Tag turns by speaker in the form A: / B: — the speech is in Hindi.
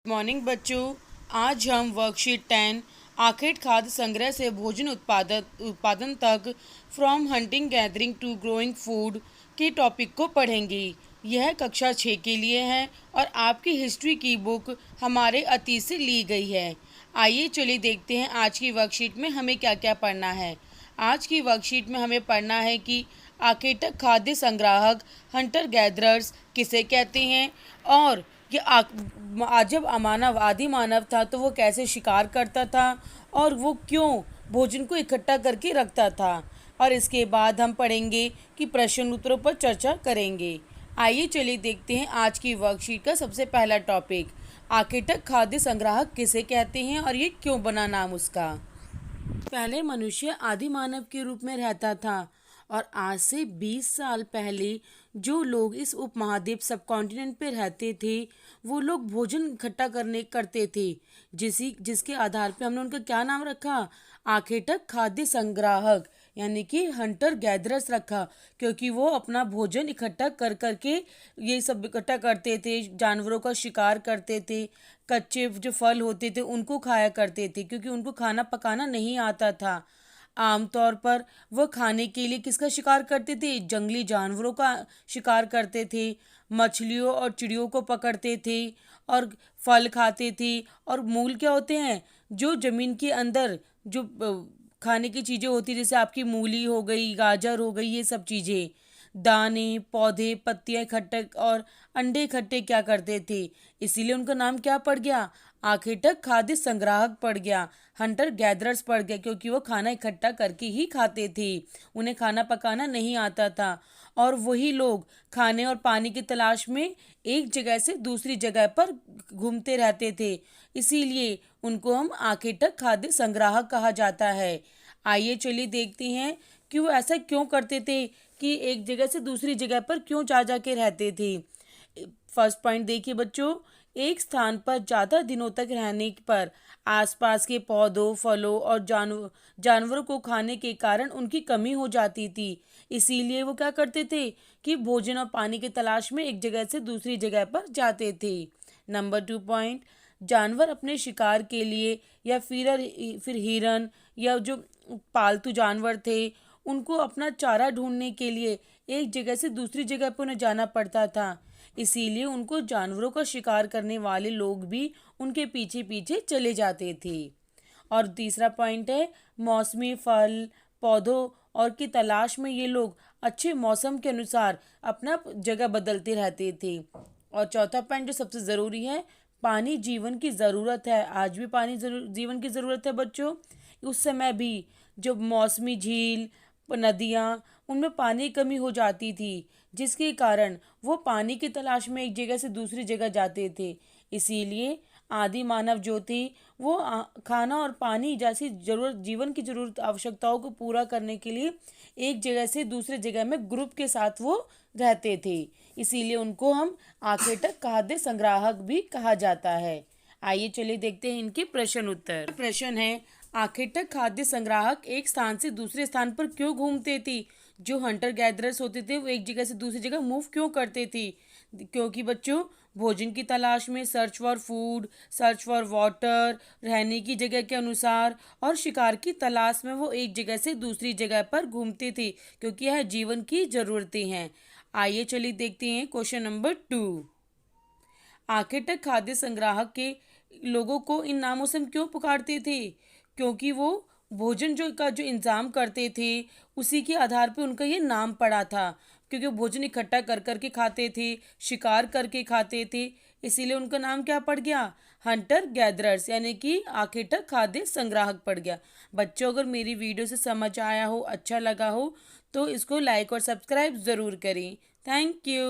A: मॉर्निंग बच्चों। आज हम वर्कशीट 10 आखेट खाद्य संग्रह से भोजन उत्पादन तक from hunting gathering to growing food के टॉपिक को पढ़ेंगे। यह कक्षा 6 के लिए है और आपकी हिस्ट्री की बुक हमारे अतीत से ली गई है। आइए चलिए देखते हैं आज की वर्कशीट में हमें क्या क्या पढ़ना है। आज की वर्कशीट में हमें पढ़ना है कि आखेटक खाद्य संग्राहक हंटर गैदरर्स किसे कहते हैं और कि जब आदि मानव था तो वो कैसे शिकार करता था और वो क्यों भोजन को इकट्ठा करके रखता था। और इसके बाद हम पढ़ेंगे कि प्रश्न उत्तरों पर चर्चा करेंगे। आइए चलिए देखते हैं आज की वर्कशीट का सबसे पहला टॉपिक, आखेटक खाद्य संग्राहक किसे कहते हैं और ये क्यों बना नाम उसका। पहले मनुष्य आदि मानव के रूप में रहता था और आज से 20 साल पहले जो लोग इस उपमहाद्वीप सब कॉन्टिनेंट पे रहते थे वो लोग भोजन इकट्ठा करते थे, जिसके आधार पे हमने उनका क्या नाम रखा, आखेटक खाद्य संग्राहक यानी कि हंटर गैदरर्स रखा, क्योंकि वो अपना भोजन इकट्ठा कर करके ये सब इकट्ठा करते थे, जानवरों का शिकार करते थे, कच्चे जो फल होते थे उनको खाया करते थे क्योंकि उनको खाना पकाना नहीं आता था। आमतौर पर वह खाने के लिए किसका शिकार करते थे, जंगली जानवरों का शिकार करते थे, मछलियों और चिड़ियों को पकड़ते थे और फल खाते थे। और मूल क्या होते हैं, जो जमीन के अंदर जो खाने की चीज़ें होती है, जैसे आपकी मूली हो गई, गाजर हो गई, ये सब चीज़ें, दाने, पौधे, पत्तियां इकट्ठे और अंडे इकट्ठे क्या करते थे, इसीलिए उनका नाम क्या पड़ गया, आखेटक खाद्य संग्राहक पड़ गया, हंटर गैदरर्स पड़ गया, क्योंकि वो खाना इकट्ठा करके ही खाते थे, उन्हें खाना पकाना नहीं आता था। और वही लोग खाने और पानी की तलाश में एक जगह से दूसरी जगह पर घूमते रहते थे, इसीलिए उनको हम आखेटक खाद्य संग्राहक कहा जाता है। आइए चलिए देखते हैं कि वो ऐसा क्यों करते थे, कि एक जगह से दूसरी जगह पर क्यों जा जा के रहते थे। फर्स्ट पॉइंट देखिए बच्चों, एक स्थान पर ज़्यादा दिनों तक रहने पर आसपास के पौधों, फलों और जानवरों को खाने के कारण उनकी कमी हो जाती थी, इसीलिए वो क्या करते थे कि भोजन और पानी की तलाश में एक जगह से दूसरी जगह पर जाते थे। नंबर 2 पॉइंट, जानवर अपने शिकार के लिए या फिर हिरन या जो पालतू जानवर थे उनको अपना चारा ढूंढने के लिए एक जगह से दूसरी जगह पर उन्हें जाना पड़ता था, इसीलिए उनको जानवरों का शिकार करने वाले लोग भी उनके पीछे पीछे चले जाते थे। और तीसरा पॉइंट है, मौसमी फल पौधों और की तलाश में ये लोग अच्छे मौसम के अनुसार अपना जगह बदलते रहते थे। और चौथा पॉइंट जो सबसे ज़रूरी है, पानी जीवन की ज़रूरत है, आज भी पानी जीवन की ज़रूरत है बच्चों। उस समय भी जो मौसमी झील, नदियाँ, उनमें पानी की कमी हो जाती थी, जिसके कारण वो पानी की तलाश में एक जगह से दूसरी जगह जाते थे, इसीलिए आदि मानव जो थे वो खाना और पानी जैसी जीवन की जरूरत आवश्यकताओं को पूरा करने के लिए एक जगह से दूसरे जगह में ग्रुप के साथ वो रहते थे, इसीलिए उनको हम आखेटक खाद्य संग्राहक भी कहा जाता है। आइए चलिए देखते हैं इनके प्रश्न उत्तर। प्रश्न है, आखेटक खाद्य संग्राहक एक स्थान से दूसरे स्थान पर क्यों घूमते थे। जो हंटर गैदरर्स होते थे वो एक जगह से दूसरी जगह मूव क्यों करते थे, क्योंकि बच्चों भोजन की तलाश में, search for food, search for water, रहने की जगह के अनुसार और शिकार की तलाश में वो एक जगह से दूसरी जगह पर घूमते थे, क्योंकि यह जीवन की जरूरतें हैं। आइए चलिए देखते हैं क्वेश्चन नंबर 2। आखेटक खाद्य संग्राहक के लोगों को इन नामों से हम क्यों पुकारते थे, क्योंकि वो भोजन जो इंतजाम करते थे उसी के आधार पे उनका ये नाम पड़ा था, क्योंकि वो भोजन इकट्ठा कर करके खाते थे, शिकार करके खाते थे, इसीलिए उनका नाम क्या पड़ गया, हंटर गैदरर्स यानी कि आखेटक खाद्य संग्राहक पड़ गया। बच्चों अगर मेरी वीडियो से समझ आया हो, अच्छा लगा हो तो इसको लाइक और सब्सक्राइब ज़रूर करें। Thank you.